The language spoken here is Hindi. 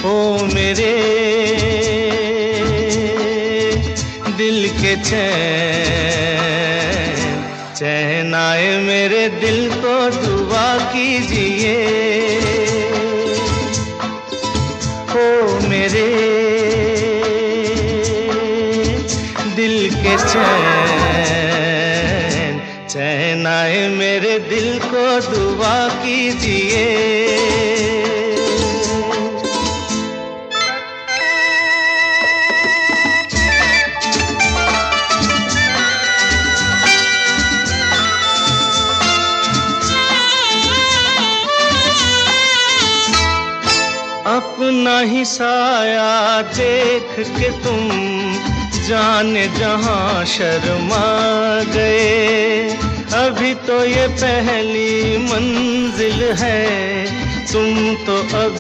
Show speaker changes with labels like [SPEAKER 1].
[SPEAKER 1] ओ मेरे दिल के चैन, चैन आए मेरे दिल को दुआ कीजिए। ओ मेरे दिल के चैन, चैन आए मेरे दिल को दुआ कीजिए। अपना ही साया देख के तुम जाने जहां शर्मा गए। अभी तो ये पहली मंजिल है, तुम तो अब